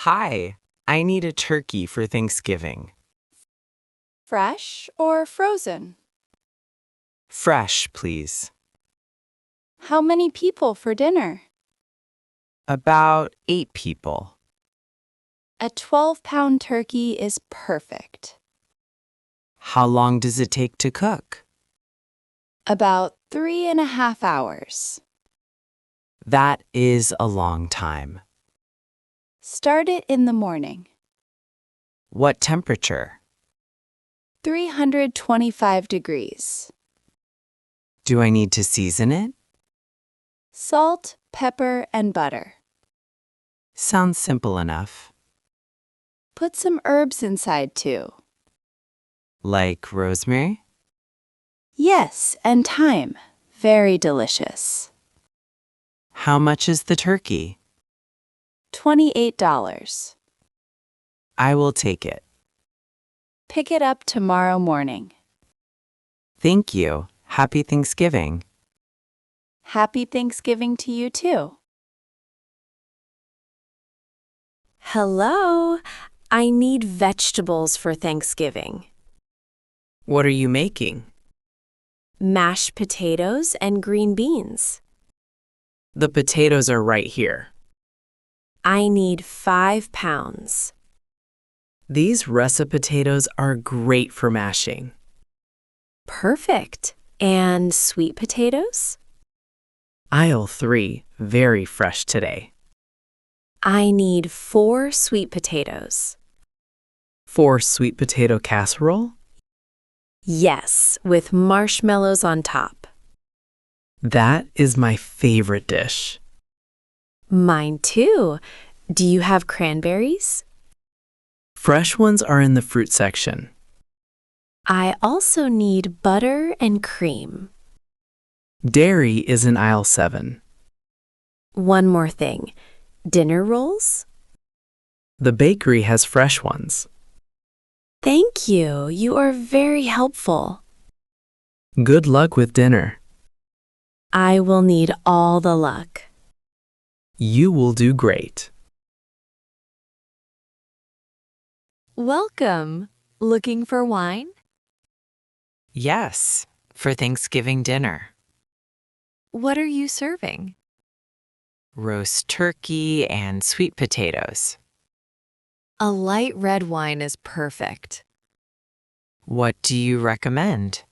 Hi, I need a turkey for Thanksgiving. Fresh or frozen? Fresh, please. How many people for dinner? About 8 people. A 12-pound turkey is perfect. How long does it take to cook? About 3.5 hours. That is a long time. Start it in the morning. What temperature? 325 degrees. Do I need to season it? Salt, pepper, and butter. Sounds simple enough. Put some herbs inside too. Like rosemary? Yes, and thyme. Very delicious. How much is the turkey? $28. I will take it. Pick it up tomorrow morning. Thank you. Happy Thanksgiving. Happy Thanksgiving to you too. Hello, I need vegetables for Thanksgiving. What are you making? Mashed potatoes and green beans. The potatoes are right here. I need 5 pounds. These russet potatoes are great for mashing. Perfect. And sweet potatoes? Aisle 3, very fresh today. I need 4 sweet potatoes. 4 sweet potato casserole? Yes, with marshmallows on top. That is my favorite dish. Mine too. Do you have cranberries? Fresh ones are in the fruit section. I also need butter and cream. Dairy is in aisle 7. One more thing. Dinner rolls? The bakery has fresh ones. Thank you. You are very helpful. Good luck with dinner. I will need all the luck. You will do great. Welcome. Looking for wine? Yes, for Thanksgiving dinner. What are you serving? Roast turkey and sweet potatoes. A light red wine is perfect. What do you recommend?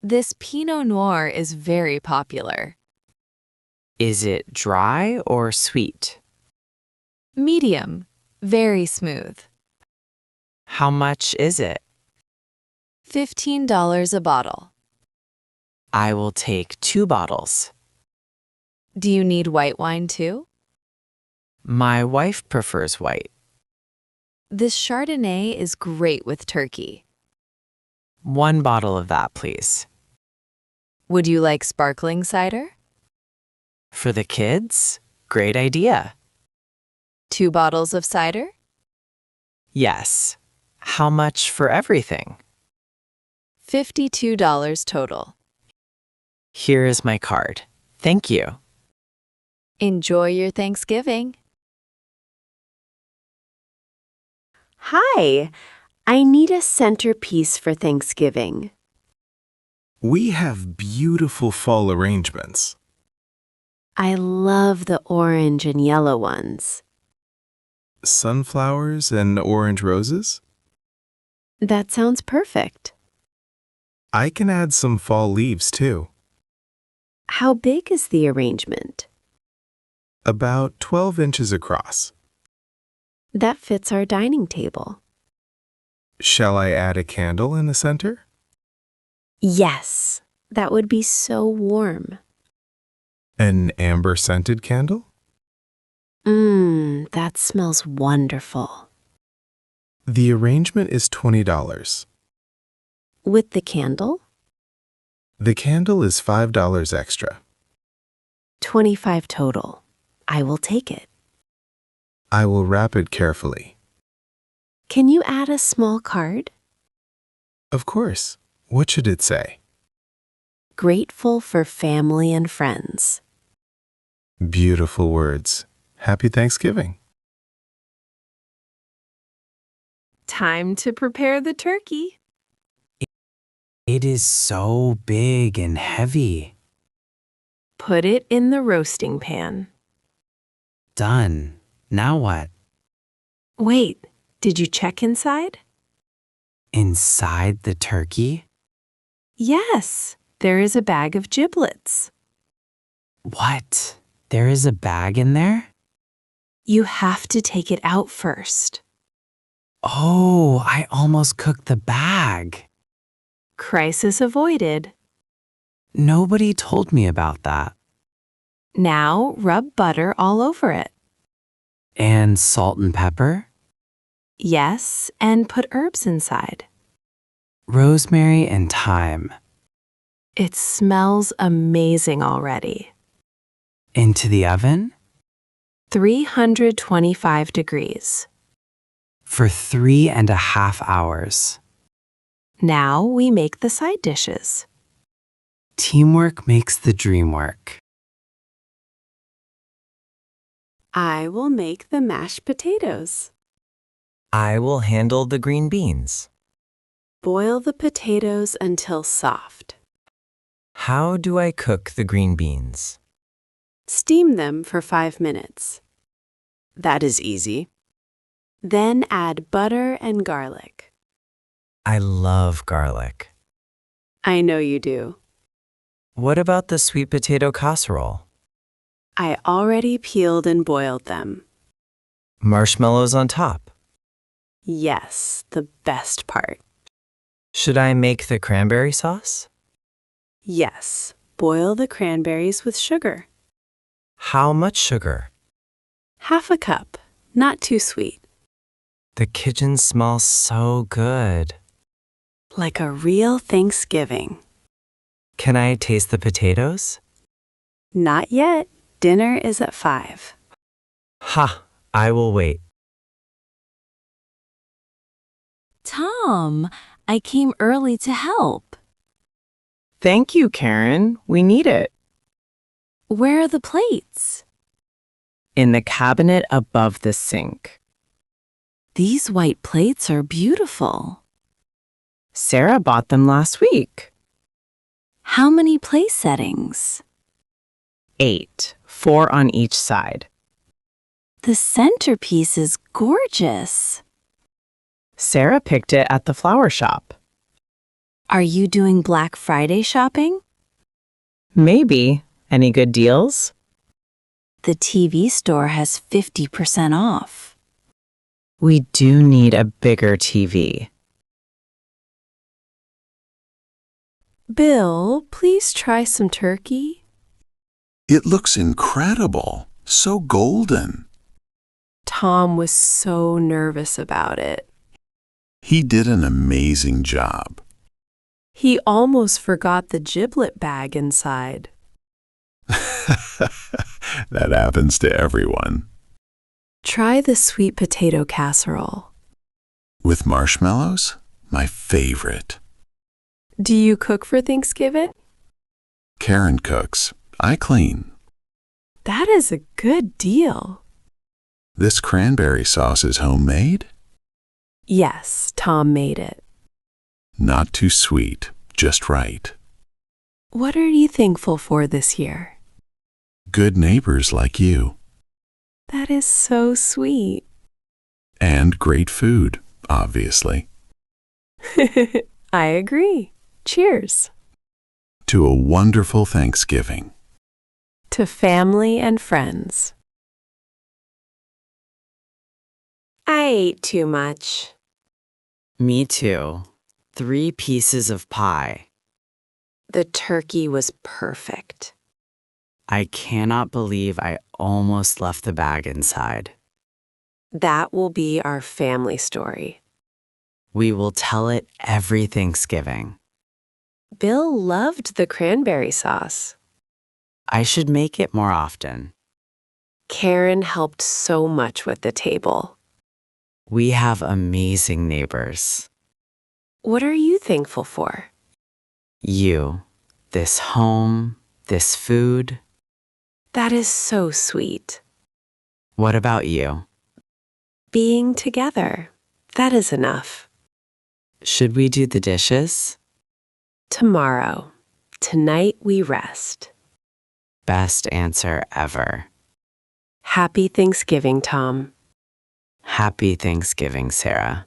This Pinot Noir is very popular. Is it dry or sweet? Medium. Very smooth. How much is it? $15 a bottle. I will take 2 bottles. Do you need white wine too? My wife prefers white. This Chardonnay is great with turkey. 1 bottle of that, please. Would you like sparkling cider? For the kids? Great idea. 2 bottles of cider? Yes. How much for everything? $52 total. Here is my card. Thank you. Enjoy your Thanksgiving. Hi, I need a centerpiece for Thanksgiving. We have beautiful fall arrangements. I love the orange and yellow ones. Sunflowers and orange roses? That sounds perfect. I can add some fall leaves too. How big is the arrangement? About 12 inches across. That fits our dining table. Shall I add a candle in the center? Yes, that would be so warm. An amber-scented candle? That smells wonderful. The arrangement is $20. With the candle? The candle is $5 extra. 25 total. I will take it. I will wrap it carefully. Can you add a small card? Of course. What should it say? Grateful for family and friends. Beautiful words. Happy Thanksgiving. Time to prepare the turkey. It is so big and heavy. Put it in the roasting pan. Done. Now what? Wait, did you check inside? Inside the turkey? Yes, there is a bag of giblets. What? There is a bag in there? You have to take it out first. Oh, I almost cooked the bag. Crisis avoided. Nobody told me about that. Now rub butter all over it. And salt and pepper? Yes, and put herbs inside. Rosemary and thyme. It smells amazing already. Into the oven? 325 degrees. For 3.5 hours. Now we make the side dishes. Teamwork makes the dream work. I will make the mashed potatoes. I will handle the green beans. Boil the potatoes until soft. How do I cook the green beans? Steam them for 5 minutes. That is easy. Then add butter and garlic. I love garlic. I know you do. What about the sweet potato casserole? I already peeled and boiled them. Marshmallows on top. Yes, the best part. Should I make the cranberry sauce? Yes, boil the cranberries with sugar. How much sugar? Half a cup, not too sweet. The kitchen smells so good. Like a real Thanksgiving. Can I taste the potatoes? Not yet. Dinner is at 5. Ha! I will wait. Tom, I came early to help. Thank you, Karen. We need it. Where are the plates? In the cabinet above the sink. These white plates are beautiful. Sarah bought them last week. How many place settings? 8, 4 on each side. The centerpiece is gorgeous. Sarah picked it at the flower shop. Are you doing Black Friday shopping? Maybe. Any good deals? The TV store has 50% off. We do need a bigger TV. Bill, please try some turkey. It looks incredible, so golden. Tom was so nervous about it. He did an amazing job. He almost forgot the giblet bag inside. That happens to everyone. Try the sweet potato casserole. With marshmallows, my favorite. Do you cook for Thanksgiving? Karen cooks. I clean. That is a good deal. This cranberry sauce is homemade? Yes, Tom made it. Not too sweet, just right. What are you thankful for this year? Good neighbors like you. That is so sweet. And great food, obviously. I agree. Cheers. To a wonderful Thanksgiving. To family and friends. I ate too much. Me too. 3 pieces of pie. The turkey was perfect. I cannot believe I almost left the bag inside. That will be our family story. We will tell it every Thanksgiving. Bill loved the cranberry sauce. I should make it more often. Karen helped so much with the table. We have amazing neighbors. What are you thankful for? You, this home, this food. That is so sweet. What about you? Being together. That is enough. Should we do the dishes? Tomorrow. Tonight we rest. Best answer ever. Happy Thanksgiving, Tom. Happy Thanksgiving, Sarah.